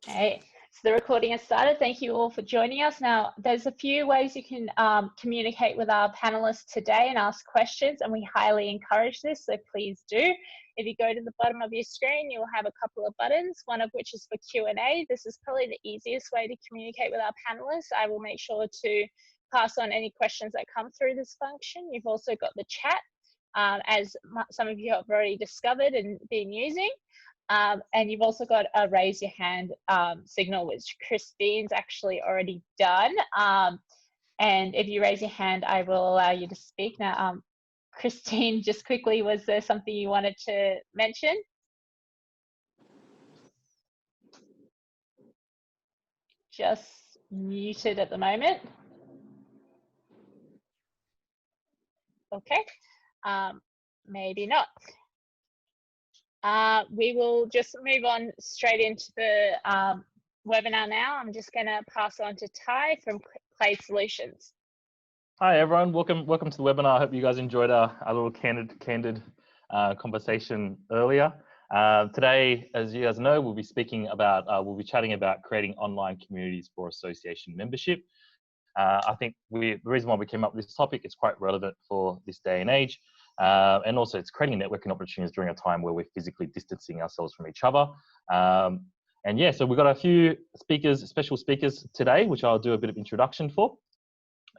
Okay, so the recording has started. Thank you all for joining us. Now, there's a few ways you can communicate with our panelists today and ask questions, and we highly encourage this, so please do. If you go to the bottom of your screen, you'll have a couple of buttons, one of which is for Q&A. This is probably the easiest way to communicate with our panelists. I will make sure to pass on any questions that come through this function. You've also got the chat, as some of you have already discovered and been using. And you've also got a raise your hand signal, which Christine's actually already done. And if you raise your hand, I will allow you to speak. Now, Christine, just quickly, was there something you wanted to mention? Just muted at the moment. Okay, maybe not. We will just move on straight into the webinar now. I'm just going to pass on to Ty from Clade Solutions. Hi everyone, welcome to the webinar. I hope you guys enjoyed our little candid conversation earlier. Today, as you guys know, we'll be chatting about creating online communities for association membership. I think the reason why we came up with this topic is quite relevant for this day and age. And also it's creating networking opportunities during a time where we're physically distancing ourselves from each other. And yeah, so we've got a few special speakers today, which I'll do a bit of introduction for.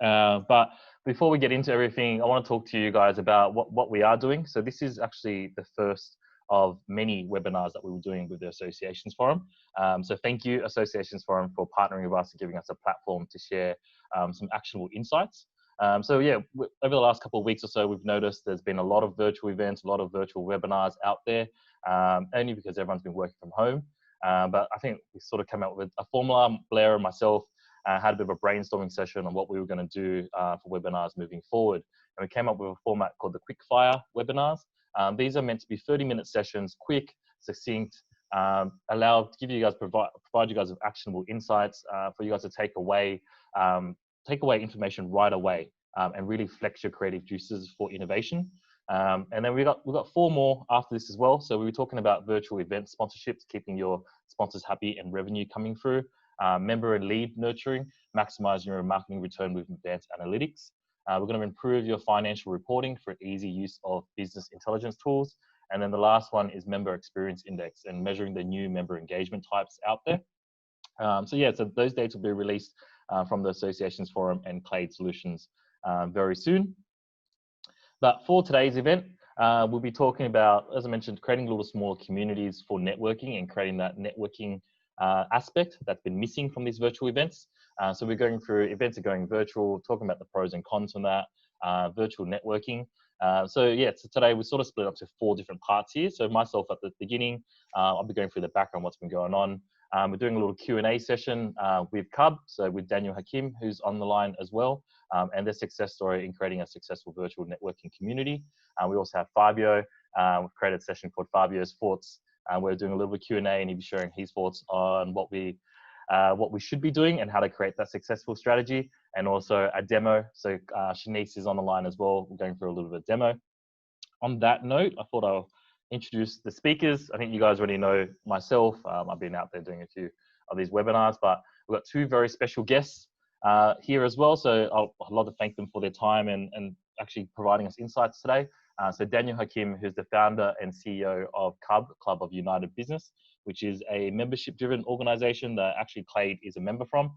But before we get into everything, I want to talk to you guys about what we are doing. So this is actually the first of many webinars that we were doing with the Associations Forum. So thank you, Associations Forum, for partnering with us and giving us a platform to share some actionable insights. So yeah, over the last couple of weeks or so, we've noticed there's been a lot of virtual events, a lot of virtual webinars out there, only because everyone's been working from home. But I think we sort of came out with a formula. Blair and myself had a bit of a brainstorming session on what we were going to do for webinars moving forward. And we came up with a format called the Quickfire Webinars. These are meant to be 30-minute sessions, quick, succinct, provide you guys with actionable insights for you guys to take away information right away and really flex your creative juices for innovation. And then we've got 4 more after this as well. So we were talking about virtual event sponsorships, keeping your sponsors happy and revenue coming through. Member and lead nurturing, maximizing your marketing return with advanced analytics. We're going to improve your financial reporting for easy use of business intelligence tools. And then the last one is member experience index and measuring the new member engagement types out there. So yeah, so those dates will be released from the Associations Forum and Clade Solutions very soon. But for today's event, we'll be talking about, as I mentioned, creating little smaller communities for networking and creating that networking aspect that's been missing from these virtual events. So we're going through events are going virtual, talking about the pros and cons on that, virtual networking. So yeah, so today we sort of split up to 4 different parts here. So myself at the beginning, I'll be going through the background, what's been going on. We're doing a little Q&A session with Cub, so with Daniel Hakim, who's on the line as well, and their success story in creating a successful virtual networking community. We also have Fabio. We've created a session called Fabio's Thoughts. We're doing a little bit of Q&A, and he'll be sharing his thoughts on what we should be doing and how to create that successful strategy, and also a demo. So Shanice is on the line as well. We're going through a little bit of demo. On that note, I thought I'll introduce the speakers. I think you guys already know myself. I've been out there doing a few of these webinars, but we've got 2 very special guests here as well. So I'd love to thank them for their time and actually providing us insights today. So Daniel Hakim, who's the founder and CEO of CUB, Club of United Business, which is a membership-driven organization that actually Clade is a member from.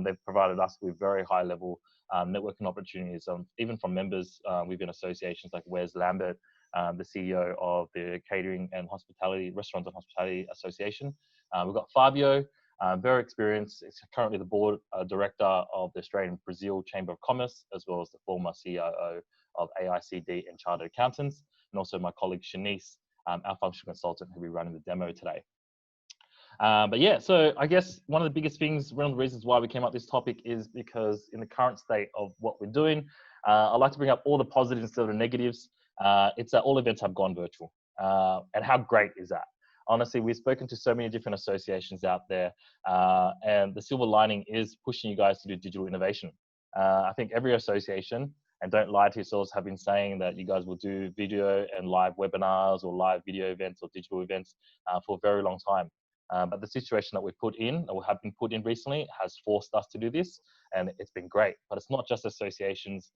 They've provided us with very high-level networking opportunities, even from members within associations like Wes Lambert, the CEO of the Catering and Restaurants and Hospitality Association. We've got Fabio, very experienced. He's currently the board director of the Australian Brazil Chamber of Commerce, as well as the former CIO of AICD and Chartered Accountants, and also my colleague Shanice, our functional consultant, who will be running the demo today. But yeah, so I guess one of the biggest things, one of the reasons why we came up with this topic is because in the current state of what we're doing, I'd like to bring up all the positives instead of the negatives. It's that all events have gone virtual. And how great is that? Honestly, we've spoken to so many different associations out there, and the silver lining is pushing you guys to do digital innovation. I think every association, and don't lie to yourselves, have been saying that you guys will do video and live webinars or live video events or digital events for a very long time. But the situation that we've put in, or have been put in recently, has forced us to do this, and it's been great. But it's not just associations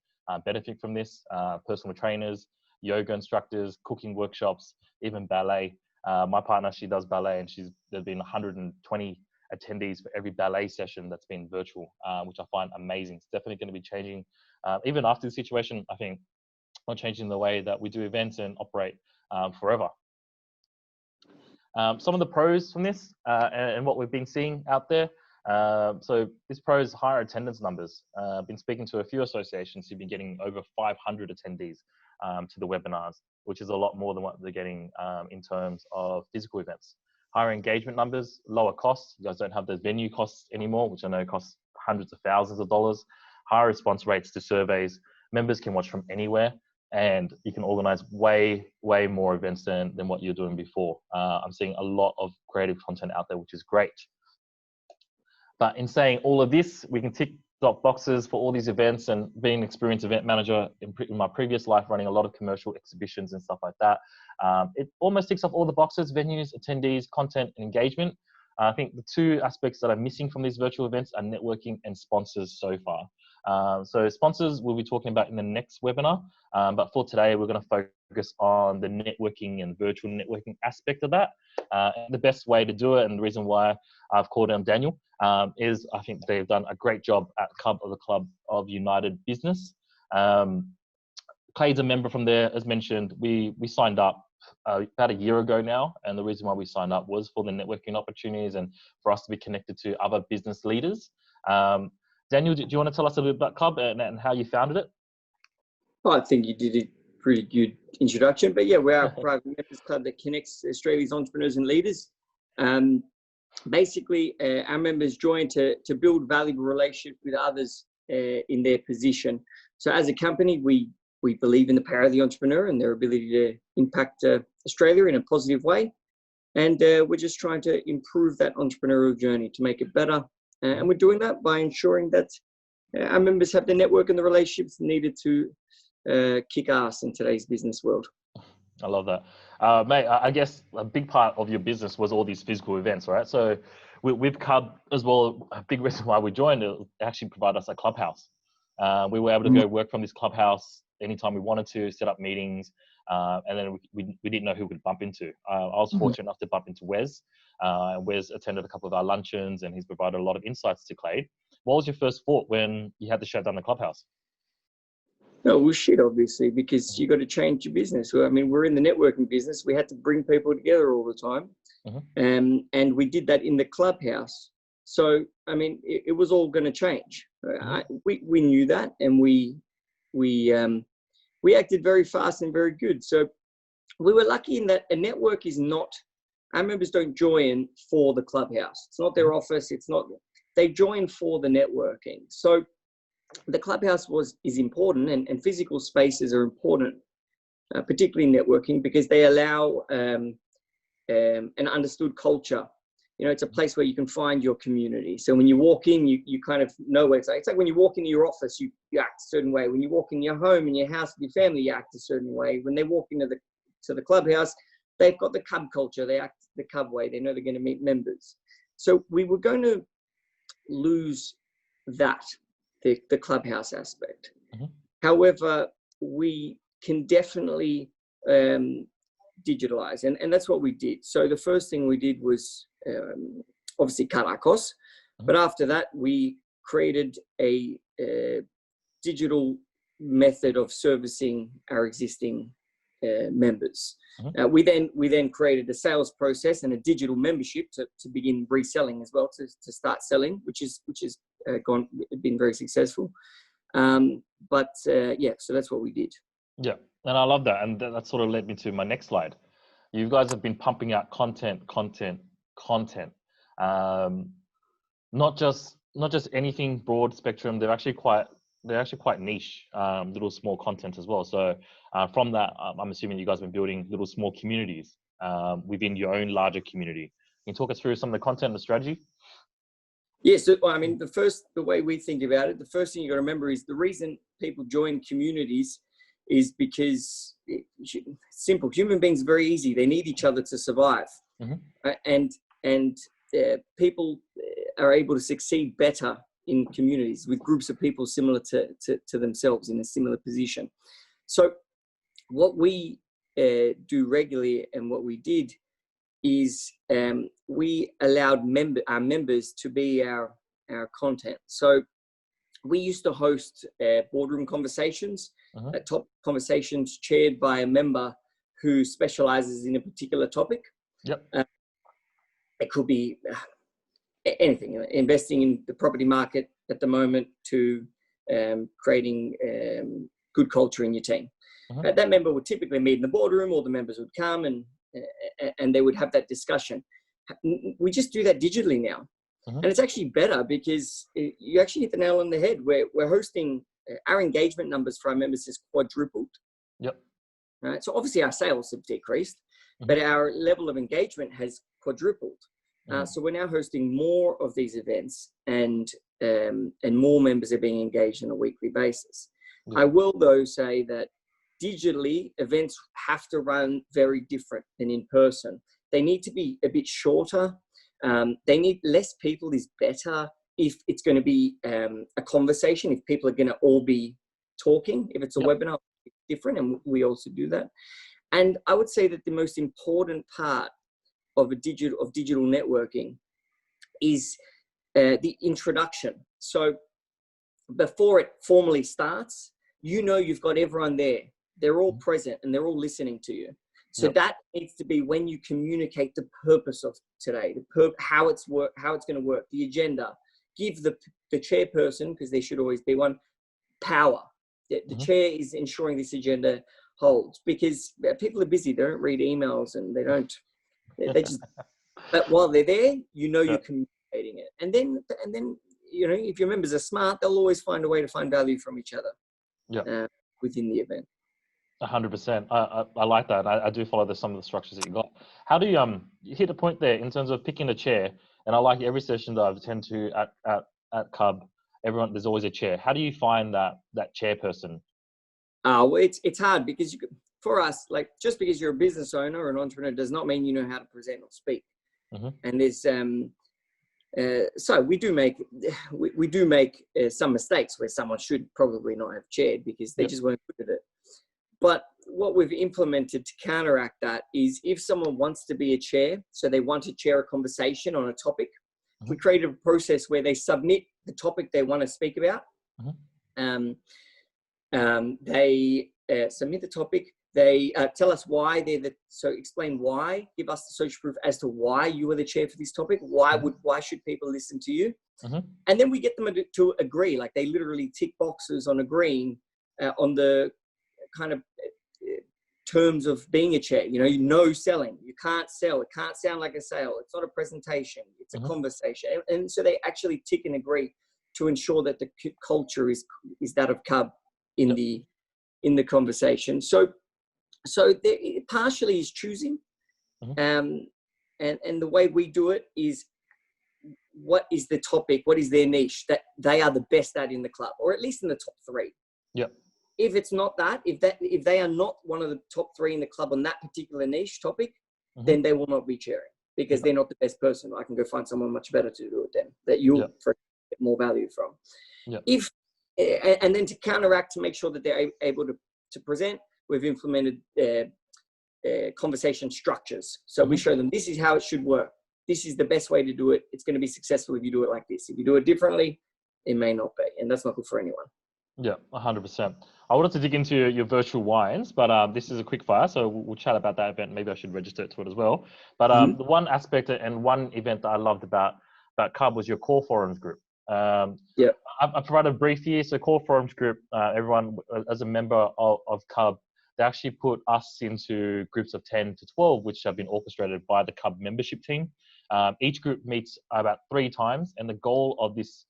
benefiting from this. Personal trainers, yoga instructors, cooking workshops, even ballet. My partner, she does ballet, and there's been 120 attendees for every ballet session that's been virtual, which I find amazing. It's definitely going to be changing. Even after the situation, I think, not changing the way that we do events and operate forever. Some of the pros from this and what we've been seeing out there. So this pros higher attendance numbers. I've been speaking to a few associations who've been getting over 500 attendees to the webinars, which is a lot more than what they're getting in terms of physical events. Higher engagement numbers, lower costs. You guys don't have those venue costs anymore, which I know costs hundreds of thousands of dollars. Higher response rates to surveys. Members can watch from anywhere, and you can organize way more events than what you're doing before. I'm seeing a lot of creative content out there, which is great. But in saying all of this, we can tick boxes for all these events, and being an experienced event manager in my previous life, running a lot of commercial exhibitions and stuff like that, it almost ticks off all the boxes: venues, attendees, content, and engagement. I think the two aspects that are missing from these virtual events are networking and sponsors so far. So sponsors we'll be talking about in the next webinar, but for today we're going to focus on the networking and virtual networking aspect of that. And the best way to do it, and the reason why I've called on Daniel, is I think they've done a great job at the Club of United Business. Clade's a member from there, as mentioned. We signed up about a year ago now, and the reason why we signed up was for the networking opportunities and for us to be connected to other business leaders. Daniel, do you want to tell us a little bit about Club and how you founded it? Well, I think you did a pretty good introduction, but yeah, we're a private members club that connects Australia's entrepreneurs and leaders. Basically, our members join to build valuable relationships with others in their position. So as a company, we believe in the power of the entrepreneur and their ability to impact Australia in a positive way. And we're just trying to improve that entrepreneurial journey to make it better. And we're doing that by ensuring that our members have the network and the relationships needed to kick ass in today's business world. I love that. Mate, I guess a big part of your business was all these physical events, right? So with Club as well, a big reason why we joined, it actually provided us a clubhouse. We were able to go work from this clubhouse anytime we wanted to, set up meetings, and then we didn't know who we'd bump into. I was fortunate enough to bump into Wes. Wes attended a couple of our luncheons, and he's provided a lot of insights to Clade. What was your first thought when you had to shut down the clubhouse? No, well, shit, obviously, because you got to change your business. I mean, we're in the networking business. We had to bring people together all the time. And we did that in the clubhouse. So, I mean, it was all going to change. We knew that, and we acted very fast and very good. So we were lucky in that a network is not, our members don't join for the clubhouse. It's not their office. It's not, they join for the networking. So the clubhouse is important, and physical spaces are important, particularly networking, because they allow an understood culture. You know, it's a place where you can find your community. So when you walk in, you kind of know where it's like. It's like when you walk into your office, you act a certain way. When you walk in your home, in your house with your family, you act a certain way. When they walk into the clubhouse, they've got the Cub culture. They act the Cub way. They know they're going to meet members. So we were going to lose that, the clubhouse aspect. However, we can definitely digitalize, and that's what we did. So the first thing we did was obviously cut our costs, but after that we created a digital method of servicing our existing members. We then created a sales process and a digital membership to begin reselling as well, to start selling, which is been very successful. But yeah, so that's what we did. Yeah, and I love that, and that sort of led me to my next slide. You guys have been pumping out content. Not just anything broad spectrum. They're actually quite niche, little small content as well. So from that, I'm assuming you guys have been building little small communities within your own larger community. Can you talk us through some of the content and the strategy? Yeah, so I mean, the way we think about it, the first thing you got to remember is the reason people join communities is because simple. Human beings are very easy. They need each other to survive, and people are able to succeed better in communities with groups of people similar to themselves in a similar position. So what we do regularly, and what we did, is we allowed our members to be our content. So we used to host boardroom conversations, top conversations chaired by a member who specializes in a particular topic. Yep. It could be anything, investing in the property market at the moment to creating good culture in your team. That member would typically meet in the boardroom, or the members would come and they would have that discussion. We just do that digitally now. And it's actually better because you actually hit the nail on the head. We're hosting, our engagement numbers for our members has quadrupled. Yep. Right? So obviously our sales have decreased, but our level of engagement has quadrupled. So we're now hosting more of these events, and more members are being engaged on a weekly basis. I will, though, say that digitally, events have to run very different than in person. They need to be a bit shorter. They need less people is better. If it's going to be a conversation, if people are going to all be talking, if it's a webinar, it's different, and we also do that. And I would say that the most important part of digital networking is the introduction. So before it formally starts, you've got everyone there. They're all present and they're all listening to you. So that needs to be when you communicate the purpose of today, how it's going to work, the agenda. Give the chairperson, because there should always be one, power. The chair is ensuring this agenda holds, because people are busy. They don't read emails, and they just. But while they're there, you're communicating it, and then if your members are smart, they'll always find a way to find value from each other. Within the event. 100%. I like that. I do follow some of the structures that you got. How do you hit a point there in terms of picking a chair? And I like every session that I've attended to at Cub, there's always a chair. How do you find that chairperson? Well, it's hard, because for us, like, just because you're a business owner or an entrepreneur does not mean you know how to present or speak. And there's so we do make some mistakes where someone should probably not have chaired because they just weren't good at it. But what we've implemented to counteract that is, if someone wants to be a chair, so they want to chair a conversation on a topic, we created a process where they submit the topic they want to speak about. They submit the topic. They tell us why so explain why, give us the social proof as to why you are the chair for this topic. Why should people listen to you? And then we get them to agree, like they literally tick boxes on agreeing on the kind of terms of being a chair. Selling. You can't sell. It can't sound like a sale. It's not a presentation. It's a conversation. And so they actually tick and agree to ensure that the culture is that of Cub in the conversation. So it partially is choosing, and the way we do it is, what is the topic? What is their niche that they are the best at in the club, or at least in the top 3? If it's not that, if they are not one of the top 3 in the club on that particular niche topic, then they will not be chairing, because they're not the best person. I can go find someone much better to do it then, that you'll get more value from. And then to counteract, to make sure that they're able to present, we've implemented conversation structures. So we show them, this is how it should work. This is the best way to do it. It's going to be successful if you do it like this. If you do it differently, it may not be. And that's not good for anyone. Yeah, 100%. I wanted to dig into your virtual wines, but this is a quick fire, so we'll chat about that event. Maybe I should register to it as well. But the one aspect and one event that I loved about Cub was your core forums group. I provided a brief here. So core forums group, everyone as a member of Cub, they actually put us into groups of 10 to 12, which have been orchestrated by the Cub membership team. Each group meets about 3 times, and the goal of this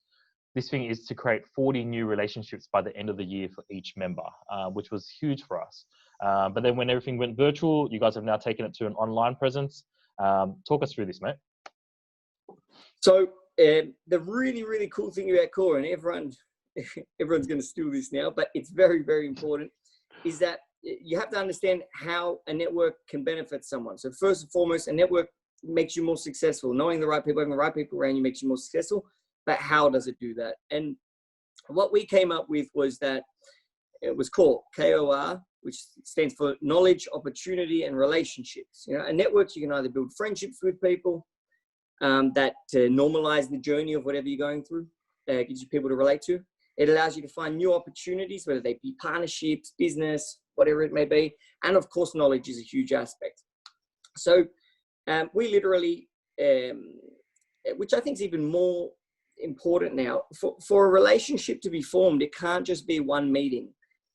thing is to create 40 new relationships by the end of the year for each member, which was huge for us. But then when everything went virtual, you guys have now taken it to an online presence. Talk us through this, mate. So the really, really cool thing about Core, and everyone's going to steal this now, but it's very, very important, is that you have to understand how a network can benefit someone. So first and foremost, a network makes you more successful. Knowing the right people, having the right people around you makes you more successful. But how does it do that? And what we came up with was that it was CORE, KOR, which stands for knowledge, opportunity, and relationships. You know, a network, you can either build friendships with people that normalize the journey of whatever you're going through, gives you people to relate to. It allows you to find new opportunities, whether they be partnerships, business, whatever it may be. And of course, knowledge is a huge aspect. So we literally, which I think is even more important now, for a relationship to be formed, it can't just be one meeting.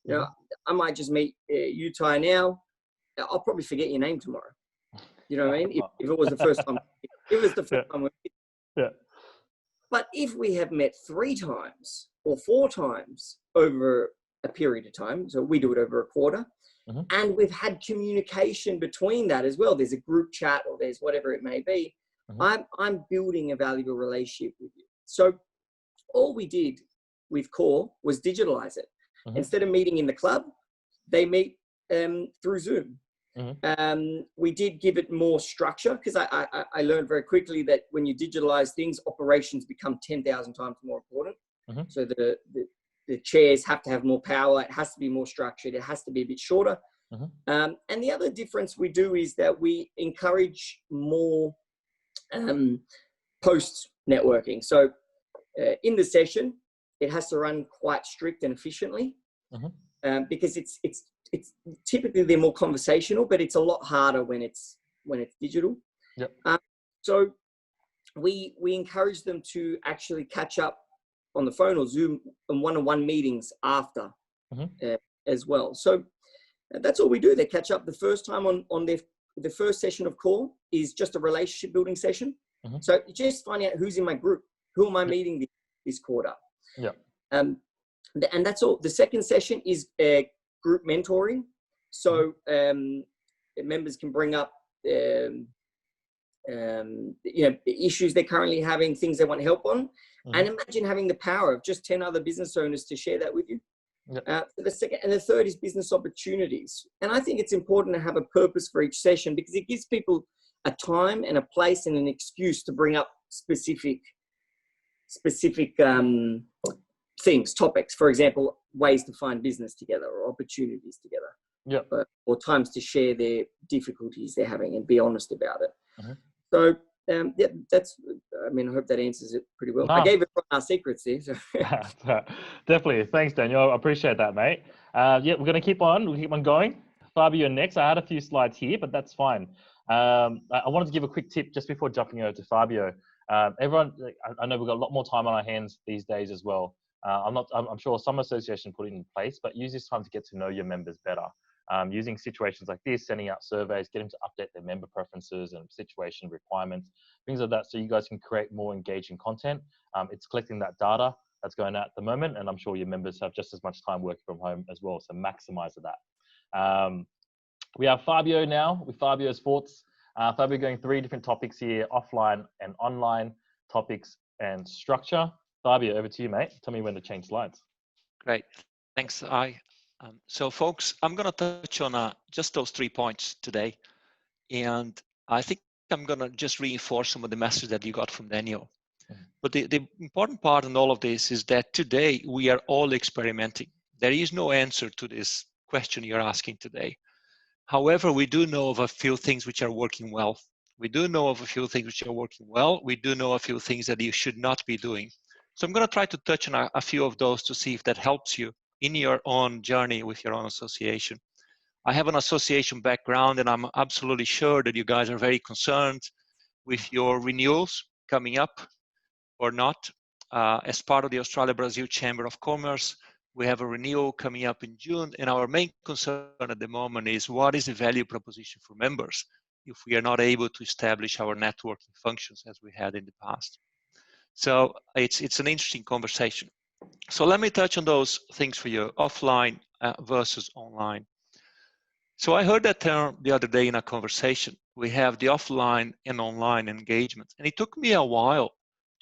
You know, I might just meet you, Ty, now. I'll probably forget your name tomorrow. You know what I mean? If it was the first time. If it was the first time. Yeah. But if we have met 3 times or 4 times over a period of time, so we do it over a quarter, and we've had communication between that as well. There's a group chat or there's whatever it may be. I'm building a valuable relationship with you. So all we did with CORE was digitalize it. Instead of meeting in the club, they meet through Zoom. We did give it more structure because I learned very quickly that when you digitalize things, operations become 10,000 times more important. So the chairs have to have more power. It has to be more structured. It has to be a bit shorter. And the other difference we do is that we encourage more post networking. So in the session, it has to run quite strict and efficiently because it's typically they're more conversational, but it's a lot harder when it's digital. So we encourage them to actually catch up on the phone or Zoom and one-on-one meetings after as well. So that's all we do. They catch up the first time on the first session of CORE is just a relationship building session. So just finding out who's in my group, who am I meeting this quarter. And that's all. The second session is group mentoring. So members can bring up you know, issues they're currently having, things they want help on, and imagine having the power of just 10 other business owners to share that with you. The second and the third is business opportunities. And I think it's important to have a purpose for each session because it gives people a time and a place and an excuse to bring up specific things, topics. For example, ways to find business together or opportunities together. Or times to share their difficulties they're having and be honest about it. So that's, I mean, I hope that answers it pretty well. I gave it our secrets there. So. Definitely. Thanks, Daniel. I appreciate that, mate. We're going to keep on. We'll keep on going. Fabio next. I had a few slides here, but that's fine. I wanted to give a quick tip just before jumping over to Fabio. Everyone, I know we've got a lot more time on our hands these days as well. I'm sure some association put it in place, but use this time to get to know your members better. Using situations like this, sending out surveys, getting to update their member preferences and situation requirements, things like that, so you guys can create more engaging content. It's collecting that data that's going out at the moment, and I'm sure your members have just as much time working from home as well, so maximize that. We have Fabio now with Fabio's thoughts. Fabio going 3 different topics here: offline and online topics and structure. Fabio, over to you, mate. Tell me when to change slides. Great, thanks. So folks, I'm going to touch on just those 3 points today. And I think I'm going to just reinforce some of the messages that you got from Daniel. But the important part in all of this is that today we are all experimenting. There is no answer to this question you're asking today. However, we do know of a few things which are working well. We do know of a few things which are working well. We do know a few things that you should not be doing. So I'm going to try to touch on a few of those to see if that helps you in your own journey with your own association. I have an association background, and I'm absolutely sure that you guys are very concerned with your renewals coming up or not. As part of the Australia-Brazil Chamber of Commerce, we have a renewal coming up in June, and our main concern at the moment is what is the value proposition for members if we are not able to establish our networking functions as we had in the past. So it's an interesting conversation. So let me touch on those things for you, offline versus online. So I heard that term the other day in a conversation. We have the offline and online engagement. And it took me a while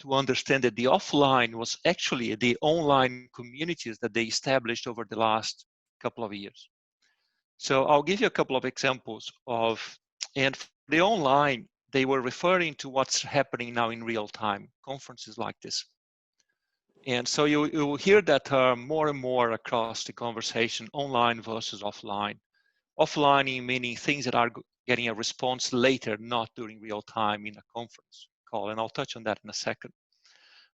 to understand that the offline was actually the online communities that they established over the last couple of years. So I'll give you a couple of examples of, and the online, they were referring to what's happening now in real time, conferences like this. And so you will hear that term more and more across the conversation, online versus offline. Offline meaning things that are getting a response later, not during real time in a conference call. And I'll touch on that in a second.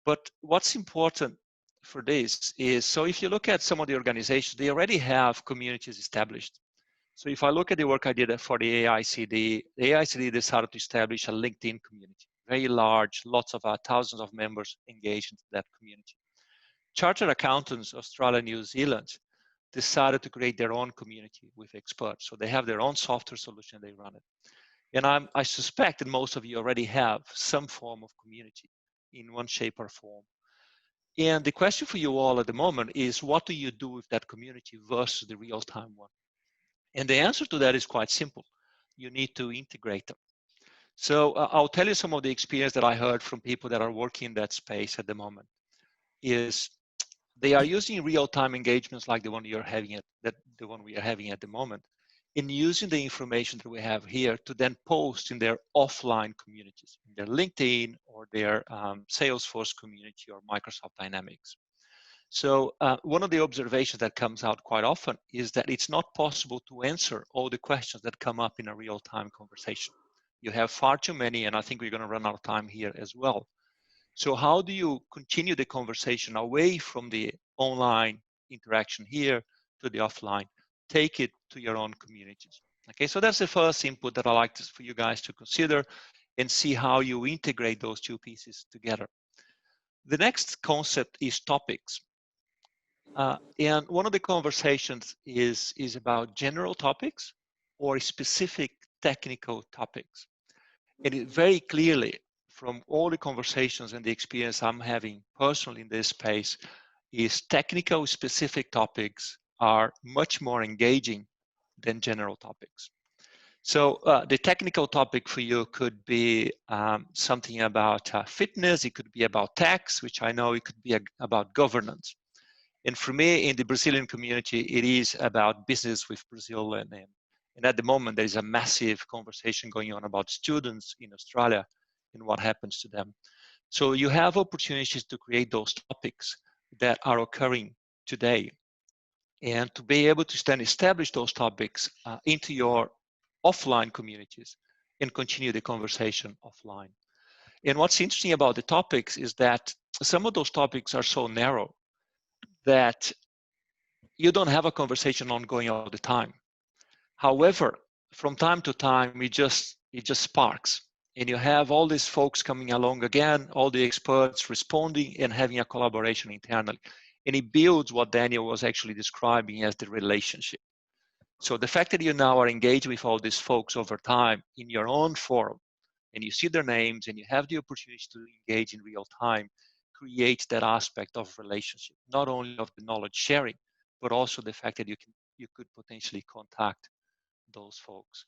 But what's important for this is, so if you look at some of the organizations, they already have communities established. So if I look at the work I did for the AICD, the AICD decided to establish a LinkedIn community, very large, lots of thousands of members engaged in that community. Chartered Accountants, Australia, New Zealand, decided to create their own community with experts. So they have their own software solution, they run it. And I suspect that most of you already have some form of community in one shape or form. And the question for you all at the moment is, what do you do with that community versus the real-time one? And the answer to that is quite simple. You need to integrate them. So I'll tell you some of the experience that I heard from people that are working in that space at the moment is they are using real-time engagements like the one we are having at the moment, in using the information that we have here to then post in their offline communities, in their LinkedIn or their Salesforce community or Microsoft Dynamics. So one of the observations that comes out quite often is that it's not possible to answer all the questions that come up in a real-time conversation. You have far too many, and I think we're going to run out of time here as well. So how do you continue the conversation away from the online interaction here to the offline? Take it to your own communities. Okay, so that's the first input that I like for you guys to consider and see how you integrate those two pieces together. The next concept is topics. And one of the conversations is about general topics or specific technical topics. And it very clearly, from all the conversations and the experience I'm having personally in this space, is technical specific topics are much more engaging than general topics. So the technical topic for you could be something about fitness, it could be about tax, which I know it could be about governance. And for me, in the Brazilian community, it is about business with Brazil. And at the moment, there is a massive conversation going on about students in Australia and what happens to them. So you have opportunities to create those topics that are occurring today. And to be able to then establish those topics into your offline communities and continue the conversation offline. And what's interesting about the topics is that some of those topics are so narrow that you don't have a conversation ongoing all the time. However, from time to time, it just sparks. And you have all these folks coming along again, all the experts responding and having a collaboration internally. And it builds what Daniel was actually describing as the relationship. So the fact that you now are engaged with all these folks over time in your own forum, and you see their names and you have the opportunity to engage in real time, creates that aspect of relationship, not only of the knowledge sharing, but also the fact that you could potentially contact those folks.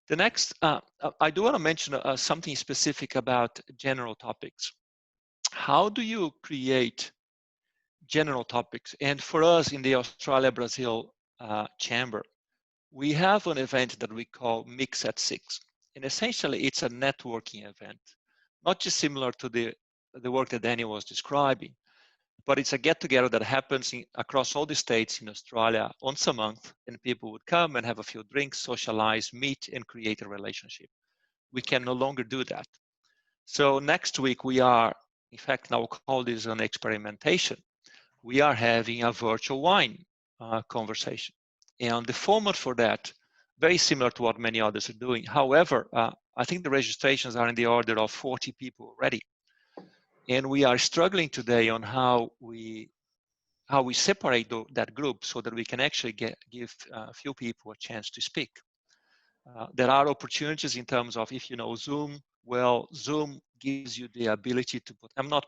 The next, I do want to mention something specific about general topics. How do you create general topics? And for us in the Australia-Brazil chamber, we have an event that we call Mix at 6. And essentially, it's a networking event, not just similar to the work that Daniel was describing, but it's a get-together that happens across all the states in Australia once a month, and people would come and have a few drinks, socialize, meet, and create a relationship. We can no longer do that. So next week we are, in fact, now call this an experimentation. We are having a virtual wine conversation. And the format for that, very similar to what many others are doing. However, I think the registrations are in the order of 40 people already. And we are struggling today on how we separate that group so that we can actually give a few people a chance to speak. There are opportunities in terms of, if you know Zoom, well, Zoom gives you the ability to put, I'm not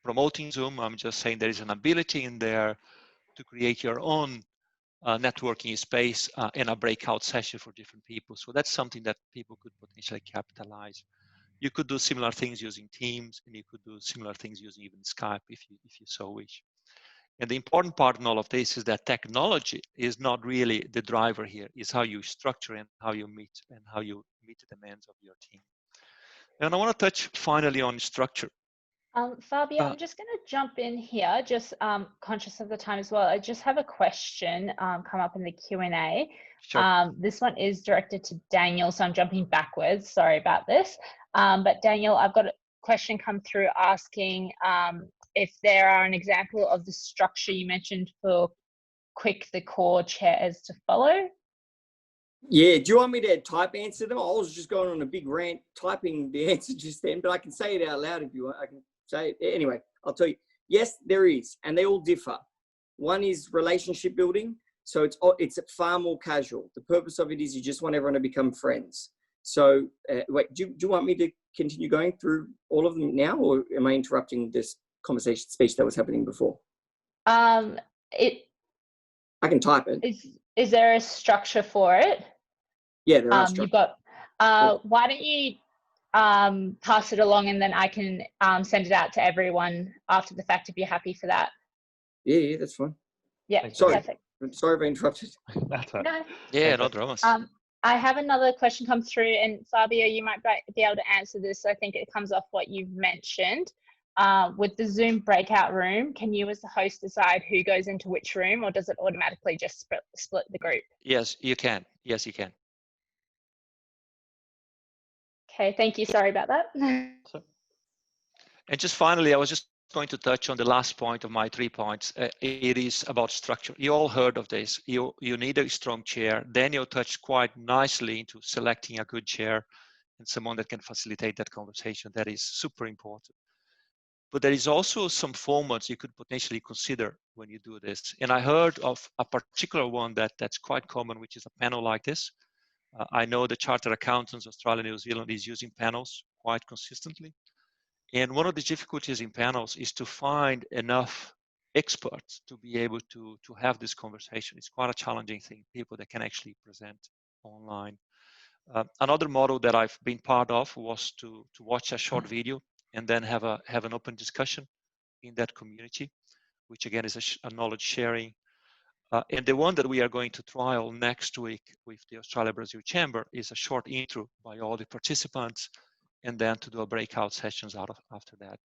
promoting Zoom, I'm just saying there is an ability in there to create your own networking space and a breakout session for different people. So that's something that people could potentially capitalize. You could do similar things using Teams, and you could do similar things using even Skype if you so wish. And the important part in all of this is that technology is not really the driver here. It's how you structure and how you meet the demands of your team. And I want to touch finally on structure. Fabio, I'm just going to jump in here, just conscious of the time as well. I just have a question come up in the Q&A. Sure. This one is directed to Daniel, so I'm jumping backwards. Sorry about this. But Daniel, I've got a question come through asking if there are an example of the structure you mentioned for the core chairs to follow. Yeah, do you want me to type answer them? I was just going on a big rant typing the answer just then, but I can say it out loud if you want. I can say it. Anyway, I'll tell you. Yes, there is, and they all differ. One is relationship building, so it's far more casual. The purpose of it is you just want everyone to become friends. So wait, do you want me to continue going through all of them now, or am I interrupting this conversation speech that was happening before? I can type it. Is there a structure for it? Yeah, there are structures. You've got, why don't you pass it along, and then I can send it out to everyone after the fact if you're happy for that. Yeah, that's fine. Yeah, sorry. Perfect. Sorry if I interrupted. No. Yeah, no dramas. I have another question come through, and Fabio, you might be able to answer this. I think it comes off what you've mentioned. With the Zoom breakout room, can you as the host decide who goes into which room, or does it automatically just split the group? Yes, you can. Yes, you can. Okay, thank you. Sorry about that. And just finally, I was just going to touch on the last point of my 3 points. It is about structure. You all heard of this. You need a strong chair. Daniel touched quite nicely into selecting a good chair and someone that can facilitate that conversation. That is super important. But there is also some formats you could potentially consider when you do this. And I heard of a particular one that's quite common, which is a panel like this. I know the Chartered Accountants Australia and New Zealand is using panels quite consistently. And one of the difficulties in panels is to find enough experts to be able to have this conversation. It's quite a challenging thing, people that can actually present online. Another model that I've been part of was to watch a short video and then have an open discussion in that community, which again is a knowledge sharing. And the one that we are going to trial next week with the Australia-Brazil Chamber is a short intro by all the participants, and then to do a breakout sessions after that.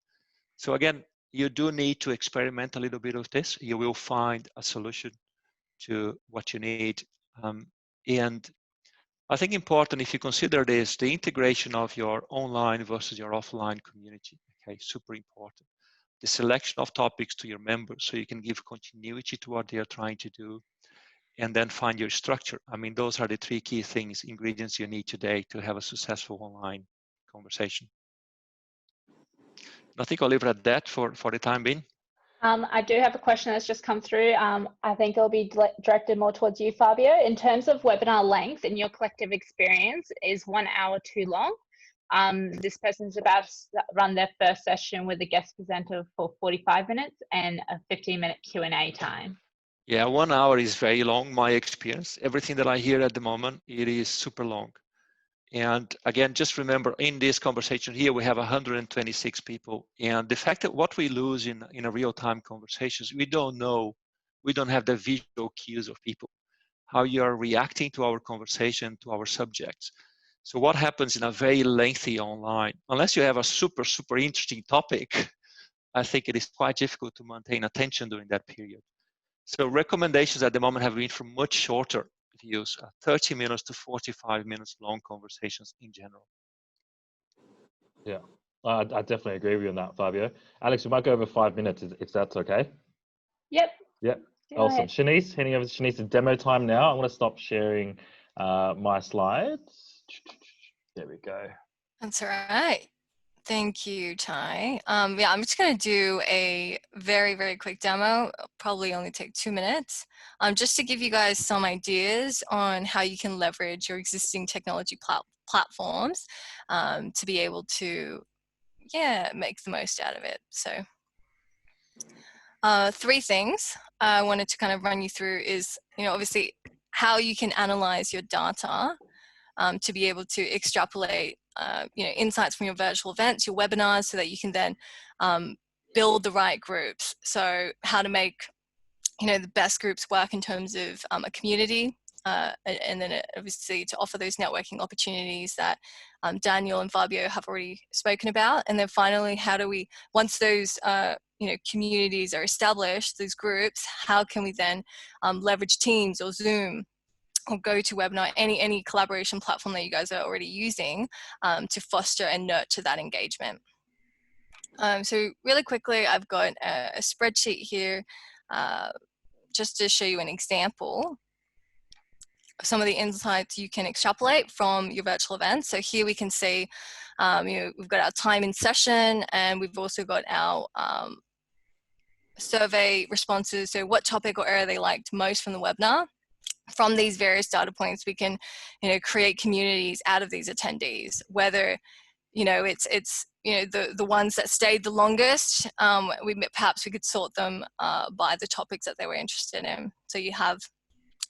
So again, you do need to experiment a little bit with this. You will find a solution to what you need. And I think important, if you consider this, the integration of your online versus your offline community, okay, super important. The selection of topics to your members so you can give continuity to what they are trying to do, and then find your structure. I mean, those are the 3 key things, ingredients you need today to have a successful online conversation. I think I'll leave it at that for the time being. I do have a question that's just come through. I think it'll be directed more towards you, Fabio. In terms of webinar length, in your collective experience, is 1 hour too long? This person's about to run their first session with a guest presenter for 45 minutes and a 15-minute Q&A time. Yeah, 1 hour is very long, my experience. Everything that I hear at the moment, it is super long. And again, just remember, in this conversation here, we have 126 people. And the fact that what we lose in a real-time conversations, we don't know, we don't have the visual cues of people, how you are reacting to our conversation, to our subjects. So what happens in a very lengthy online, unless you have a super, super interesting topic, I think it is quite difficult to maintain attention during that period. So recommendations at the moment have been for much shorter views, 30 minutes to 45 minutes long conversations in general. Yeah, I definitely agree with you on that, Fabio. Alex, we might go over 5 minutes if that's okay. Yep. Yep. Go Awesome. ahead. Shanice, handing over to Shanice to demo time now. I'm going to stop sharing my slides. There we go. That's all right. Thank you, Ty. Yeah, I'm just going to do a very, very quick demo. It'll probably only take 2 minutes, just to give you guys some ideas on how you can leverage your existing technology platforms to be able to, make the most out of it. So 3 things I wanted to kind of run you through is, obviously how you can analyze your data to be able to extrapolate insights from your virtual events, your webinars, so that you can then build the right groups. So how to make the best groups work in terms of a community and then obviously to offer those networking opportunities that Daniel and Fabio have already spoken about. And then finally, how do we, once those communities are established, those groups, how can we then leverage Teams or Zoom or GoToWebinar, any collaboration platform that you guys are already using to foster and nurture that engagement. So really quickly, I've got a spreadsheet here just to show you an example of some of the insights you can extrapolate from your virtual events. So here we can see, we've got our time in session, and we've also got our survey responses. So what topic or area they liked most from the webinar. From these various data points, we can, create communities out of these attendees, whether, it's the ones that stayed the longest, perhaps we could sort them by the topics that they were interested in. So you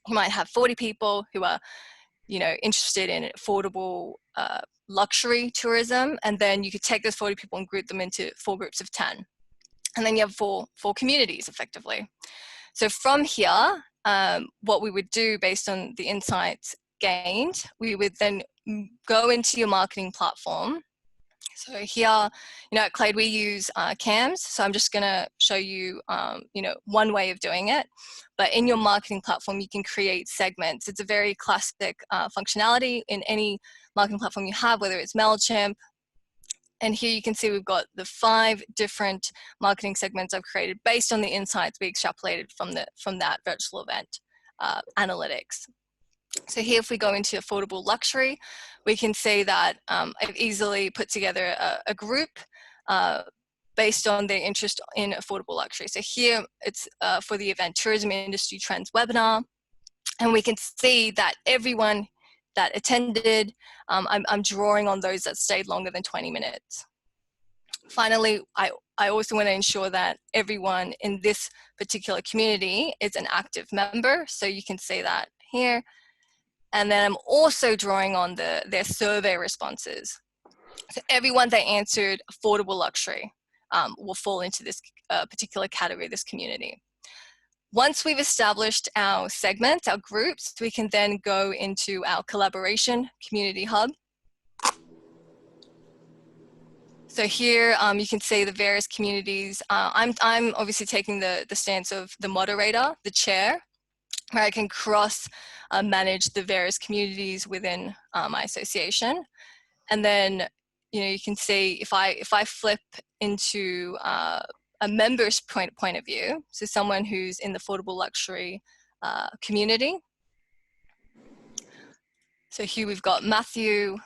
might have 40 people who are, interested in affordable luxury tourism, and then you could take those 40 people and group them into 4 groups of 10. And then you have four communities effectively. So from here, what we would do based on the insights gained, we would then go into your marketing platform. So here, at Clade we use CAMs. So I'm just going to show you, one way of doing it. But in your marketing platform, you can create segments. It's a very classic functionality in any marketing platform you have, whether it's MailChimp. And here you can see we've got the 5 different marketing segments I've created based on the insights we extrapolated from that virtual event analytics. So here, if we go into affordable luxury, we can see that I've easily put together a group based on their interest in affordable luxury. So here it's for the event Tourism Industry Trends webinar. And we can see that everyone that attended, I'm drawing on those that stayed longer than 20 minutes. Finally, I also want to ensure that everyone in this particular community is an active member. So you can see that here. And then I'm also drawing on their survey responses. So everyone that answered affordable luxury will fall into this particular category, this community. Once we've established our segments, our groups, we can then go into our collaboration community hub. So here you can see the various communities. I'm obviously taking the stance of the moderator, the chair, where I can cross manage the various communities within my association. And then, you can see if I flip into a member's point of view, so someone who's in the affordable luxury community. So here we've got Matthew,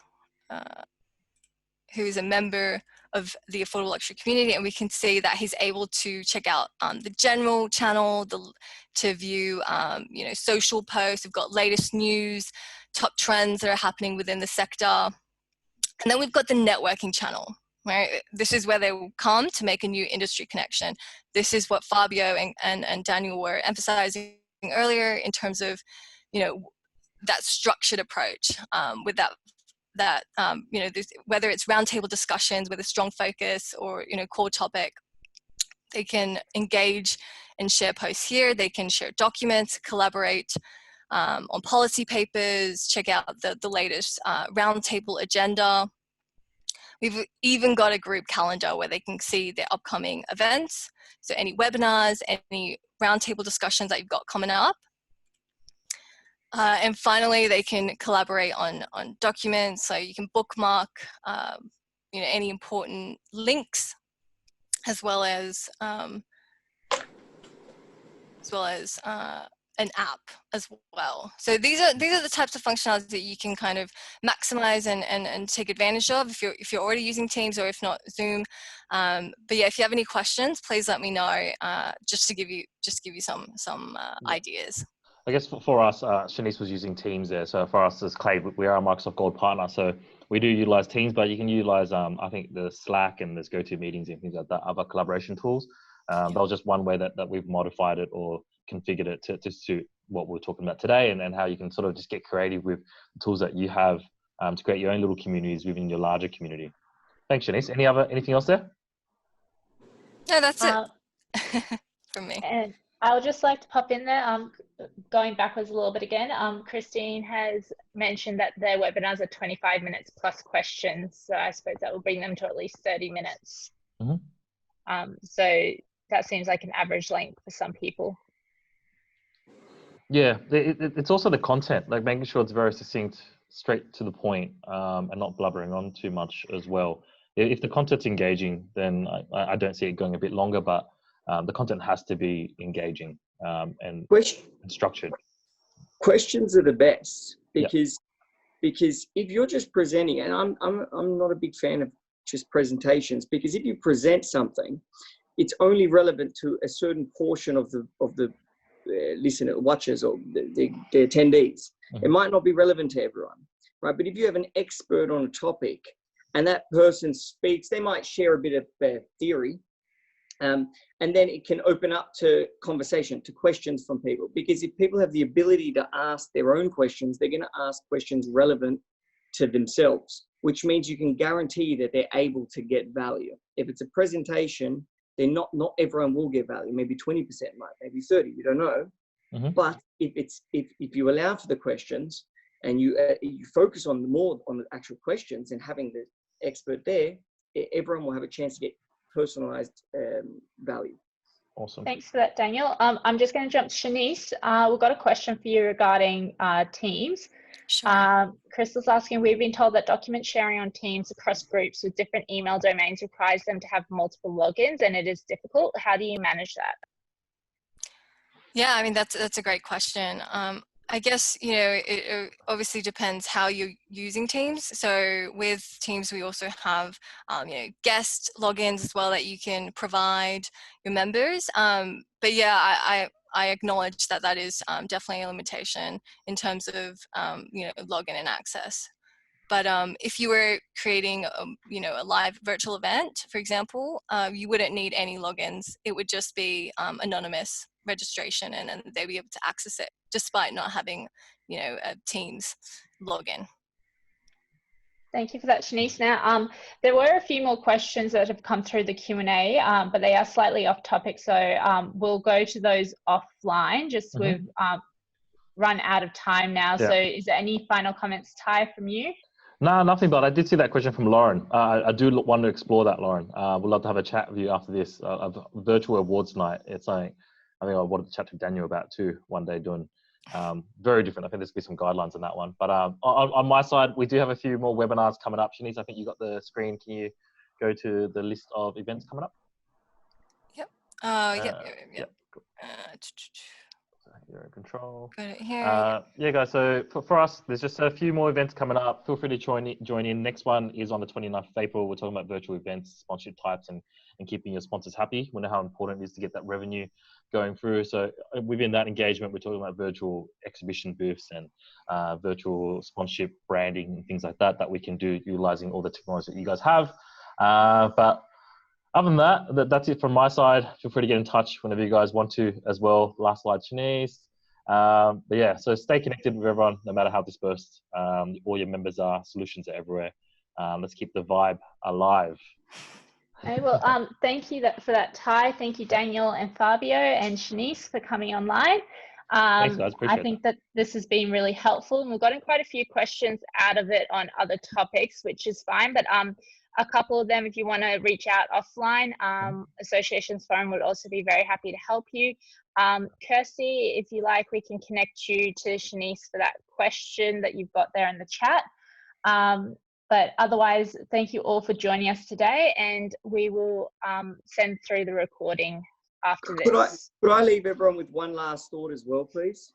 who's a member of the affordable luxury community, and we can see that he's able to check out the general channel, to view social posts. We've got latest news, top trends that are happening within the sector, and then we've got the networking channel. Right? This is where they will come to make a new industry connection. This is what Fabio and Daniel were emphasizing earlier in terms of, that structured approach with whether it's roundtable discussions with a strong focus or, core topic, they can engage and share posts here. They can share documents, collaborate on policy papers, check out the latest roundtable agenda. We've even got a group calendar where they can see their upcoming events. So any webinars, any roundtable discussions that you've got coming up. And finally, they can collaborate on documents. So you can bookmark, any important links, as well as an app as well. So these are the types of functionalities that you can kind of maximize and take advantage of if you're already using Teams, or if not Zoom. But yeah, if you have any questions, please let me know. Just to give you some ideas. I guess for us, Shanice was using Teams there. So for us as Clade, we are a Microsoft Gold partner. So we do utilize Teams, but you can utilize, I think, the Slack and there's GoToMeetings and things like that, other collaboration tools. That was just one way that we've modified it or configured it to suit what we're talking about today, and how you can sort of just get creative with the tools that you have to create your own little communities within your larger community. Thanks, Shanice. Anything else there? No, that's it from me. And I'll just like to pop in there, going backwards a little bit again. Christine has mentioned that their webinars are 25 minutes plus questions. So I suppose that will bring them to at least 30 minutes. Mm-hmm. So that seems like an average length for some people. Yeah, it's also the content, like making sure it's very succinct, straight to the point, and not blubbering on too much as well. If the content's engaging, then I don't see it going a bit longer, but the content has to be engaging and structured. Questions are the best because if you're just presenting, and I'm not a big fan of just presentations, because if you present something, it's only relevant to a certain portion of the listener, watchers, or the attendees. Mm-hmm. It might not be relevant to everyone, right? But if you have an expert on a topic and that person speaks, they might share a bit of their theory, and then it can open up to conversation, to questions from people. Because if people have the ability to ask their own questions, they're going to ask questions relevant to themselves, which means you can guarantee that they're able to get value. If it's a presentation, then not everyone will get value. Maybe 20% might, maybe 30%, we don't know. Mm-hmm. But if you allow for the questions and you focus on the actual questions and having the expert there, everyone will have a chance to get personalized value. Awesome. Thanks for that, Daniel. I'm just going to jump to Shanice. We've got a question for you regarding Teams. Sure. Crystal's asking, we've been told that document sharing on Teams across groups with different email domains requires them to have multiple logins, and it is difficult. How do you manage that? Yeah, I mean, that's a great question. I guess, it obviously depends how you're using Teams. So with Teams, we also have, guest logins as well that you can provide your members. But yeah, I acknowledge that is definitely a limitation in terms of, login and access. But if you were creating, a live virtual event, for example, you wouldn't need any logins. It would just be anonymous registration, and they'd be able to access it despite not having, a Teams login. Thank you for that, Shanice. Now, there were a few more questions that have come through the Q&A, but they are slightly off topic. So we'll go to those offline, just we've run out of time now. Yeah. So is there any final comments, Ty, from you? No, nothing, but I did see that question from Lauren. I do want to explore that, Lauren. We'd love to have a chat with you after this. Virtual awards night. It's like, I think I wanted to chat to Daniel about too one day, doing very different. I think there's going to be some guidelines on that one. But on my side, we do have a few more webinars coming up. Shanice, I think you got the screen. Can you go to the list of events coming up? Yep. Yep. Cool. You're in control. Got it here. Yeah, guys. So for us, there's just a few more events coming up. Feel free to join in. Next one is on the 29th of April. We're talking about virtual events, sponsorship types, and keeping your sponsors happy. We know how important it is to get that revenue going through. So within that engagement, we're talking about virtual exhibition booths and virtual sponsorship branding and things like that we can do utilizing all the technology that you guys have. But other than that, that's it from my side. Feel free to get in touch whenever you guys want to as well. Last slide, Shanice. But yeah, so stay connected with everyone, no matter how dispersed all your members are. Solutions are everywhere. Let's keep the vibe alive. Okay, well, thank you for that, Ty. Thank you, Daniel and Fabio and Shanice, for coming online. Thanks, guys. Appreciate I think that this has been really helpful, and we've gotten quite a few questions out of it on other topics, which is fine. But a couple of them, if you want to reach out offline, Associations Forum would also be very happy to help you. Kirsty, if you like, we can connect you to Shanice for that question that you've got there in the chat. But otherwise, thank you all for joining us today, and we will send through the recording after this. Could I leave everyone with one last thought as well, please?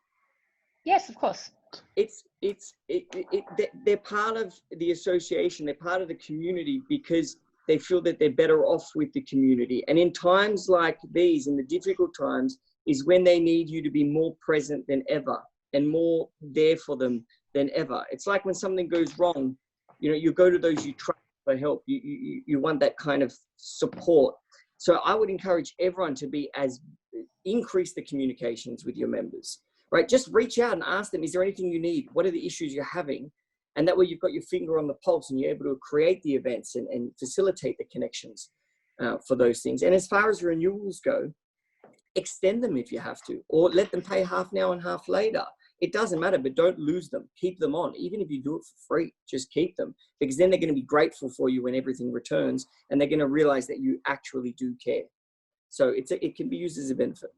Yes, of course. They're part of the association, they're part of the community because they feel that they're better off with the community. And in times like these, in the difficult times, is when they need you to be more present than ever and more there for them than ever. It's like when something goes wrong, you go to those you trust for help. You want that kind of support. So I would encourage everyone to increase the communications with your members. Right, just reach out and ask them, is there anything you need? What are the issues you're having? And that way you've got your finger on the pulse and you're able to create the events and facilitate the connections for those things. And as far as renewals go, extend them if you have to, or let them pay half now and half later. It doesn't matter, but don't lose them. Keep them on. Even if you do it for free, just keep them, because then they're going to be grateful for you when everything returns, and they're going to realize that you actually do care. So it can be used as a benefit.